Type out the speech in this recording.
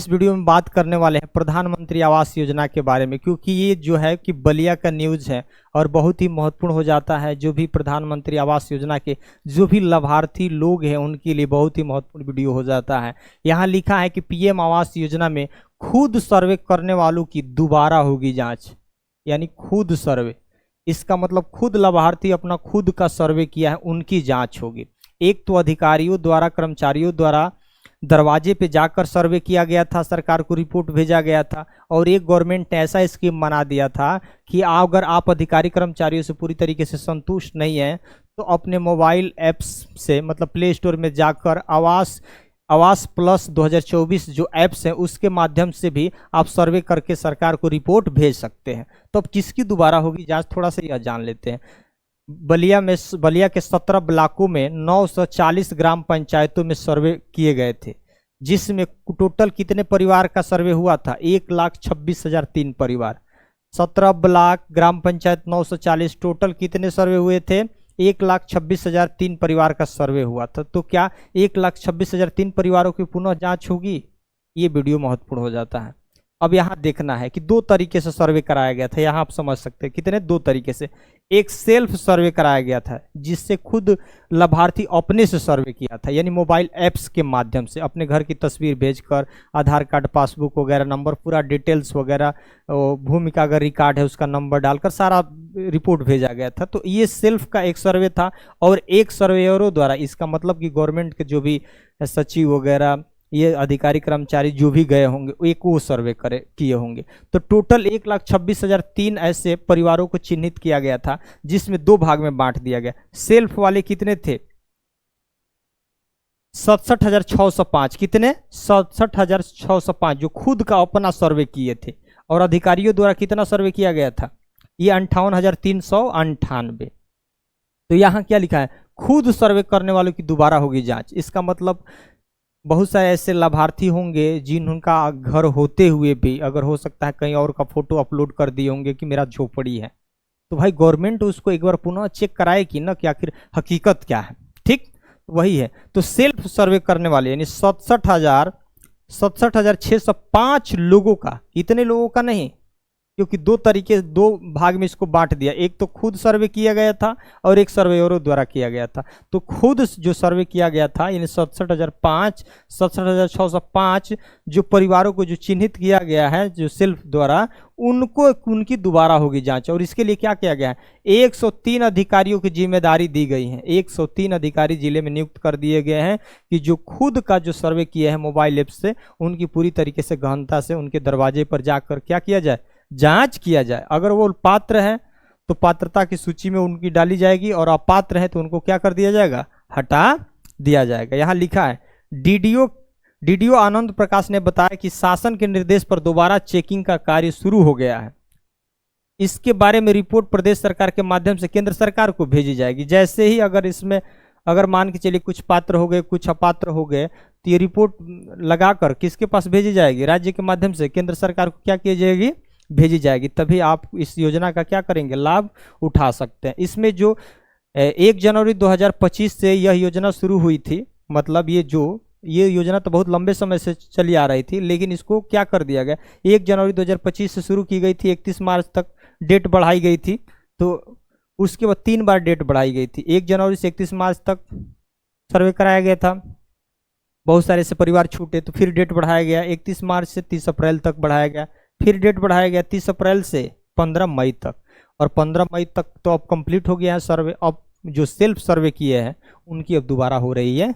Video में बात करने वाले हैं प्रधानमंत्री आवास योजना के बारे में, क्योंकि ये जो है कि बलिया का न्यूज़ है और बहुत ही महत्वपूर्ण हो जाता है। जो भी प्रधानमंत्री आवास योजना के जो भी लाभार्थी लोग हैं उनके लिए बहुत ही महत्वपूर्ण वीडियो हो जाता है। यहाँ लिखा है कि पीएम आवास योजना में खुद सर्वे करने वालों की दोबारा होगी जाँच, यानी खुद सर्वे, इसका मतलब खुद लाभार्थी अपना खुद का सर्वे किया है उनकी जाँच होगी। एक तो अधिकारियों द्वारा, कर्मचारियों द्वारा दरवाजे पे जाकर सर्वे किया गया था, सरकार को रिपोर्ट भेजा गया था, और एक गवर्नमेंट ने ऐसा स्कीम बना दिया था कि अगर आप अधिकारी कर्मचारियों से पूरी तरीके से संतुष्ट नहीं हैं तो अपने मोबाइल ऐप्स से, मतलब प्ले स्टोर में जाकर आवास प्लस 2024 जो ऐप्स हैं उसके माध्यम से भी आप सर्वे करके सरकार को रिपोर्ट भेज सकते हैं। तो अब किसकी दोबारा होगी जांच, थोड़ा सा यह जान लेते हैं। बलिया के 17 ब्लॉकों में 940 ग्राम पंचायतों में सर्वे किए गए थे, जिसमें टोटल कितने परिवार का सर्वे हुआ था? 1,26,003 परिवार। 17 ब्लॉक, ग्राम पंचायत 940, टोटल कितने सर्वे हुए थे? 1,26,003 परिवार का सर्वे हुआ था। तो क्या 1,26,003 परिवारों की पुनः जांच होगी? ये वीडियो महत्वपूर्ण हो जाता है। अब यहाँ देखना है कि दो तरीके से सर्वे कराया गया था। यहाँ आप समझ सकते हैं कितने, दो तरीके से। एक सेल्फ सर्वे कराया गया था जिससे खुद लाभार्थी अपने से सर्वे किया था, यानी मोबाइल ऐप्स के माध्यम से अपने घर की तस्वीर भेजकर, आधार कार्ड, पासबुक वगैरह, नंबर, पूरा डिटेल्स वगैरह, भूमि का अगर रिकॉर्ड है उसका नंबर डालकर सारा रिपोर्ट भेजा गया था। तो ये सेल्फ का एक सर्वे था। और एक सर्वेयरों द्वारा, इसका मतलब कि गवर्नमेंट के जो भी सचिव वगैरह, ये अधिकारी कर्मचारी जो भी गए होंगे एक वो सर्वे किए होंगे। तो टोटल 1,26,003 ऐसे परिवारों को चिन्हित किया गया था, जिसमें दो भाग में बांट दिया गया। सेल्फ वाले कितने थे? 67,605। कितने? 67,605 जो खुद का अपना सर्वे किए थे। और अधिकारियों द्वारा कितना सर्वे किया गया था? ये 58,398। तो यहाँ क्या लिखा है? खुद सर्वे करने वालों की दोबारा होगी जांच। इसका मतलब बहुत सारे ऐसे लाभार्थी होंगे जिनका घर होते हुए भी, अगर हो सकता है कहीं और का फोटो अपलोड कर दिए होंगे कि मेरा झोपड़ी है, तो भाई गवर्नमेंट उसको एक बार पुनः चेक कराए कि ना कि आखिर हकीकत क्या है। ठीक, वही है। तो सेल्फ सर्वे करने वाले यानी 67,605 लोगों का, इतने लोगों का नहीं, क्योंकि दो भाग में इसको बांट दिया। एक तो खुद सर्वे किया गया था और एक सर्वेयरों द्वारा किया गया था। तो खुद जो सर्वे किया गया था यानी 67,605 जो परिवारों को जो चिन्हित किया गया है जो सेल्फ द्वारा, उनकी दोबारा होगी जांच। और इसके लिए क्या किया गया है? 103 अधिकारियों की जिम्मेदारी दी गई है। 103 अधिकारी जिले में नियुक्त कर दिए गए हैं कि जो खुद का जो सर्वे किया है मोबाइल ऐप से, उनकी पूरी तरीके से गहनता से उनके दरवाजे पर जाकर क्या किया जाए? जांच किया जाए। अगर वो पात्र है तो पात्रता की सूची में उनकी डाली जाएगी, और अपात्र है तो उनको क्या कर दिया जाएगा? हटा दिया जाएगा। यहाँ लिखा है डीडीओ आनंद प्रकाश ने बताया कि शासन के निर्देश पर दोबारा चेकिंग का कार्य शुरू हो गया है। इसके बारे में रिपोर्ट प्रदेश सरकार के माध्यम से केंद्र सरकार को भेजी जाएगी। जैसे ही अगर मान के चलिए कुछ पात्र हो गए, कुछ अपात्र हो गए, तो ये रिपोर्ट लगाकर किसके पास भेजी जाएगी? राज्य के माध्यम से केंद्र सरकार को क्या की जाएगी? भेजी जाएगी। तभी आप इस योजना का क्या करेंगे? लाभ उठा सकते हैं। इसमें जो 1 जनवरी 2025 से यह योजना शुरू हुई थी, मतलब ये योजना तो बहुत लंबे समय से चली आ रही थी, लेकिन इसको क्या कर दिया गया? 1 जनवरी 2025 से शुरू की गई थी, 31 मार्च तक डेट बढ़ाई गई थी। तो उसके बाद 3 बार डेट बढ़ाई गई थी। 1 जनवरी से 31 मार्च तक सर्वे कराया गया था, बहुत सारे से परिवार छूटे तो फिर डेट बढ़ाया गया। 31 मार्च से 30 अप्रैल तक बढ़ाया गया, फिर डेट बढ़ाया गया 30 अप्रैल से 15 मई तक, और 15 मई तक तो अब कंप्लीट हो गया है सर्वे। अब जो सेल्फ सर्वे किए हैं उनकी अब दोबारा हो रही है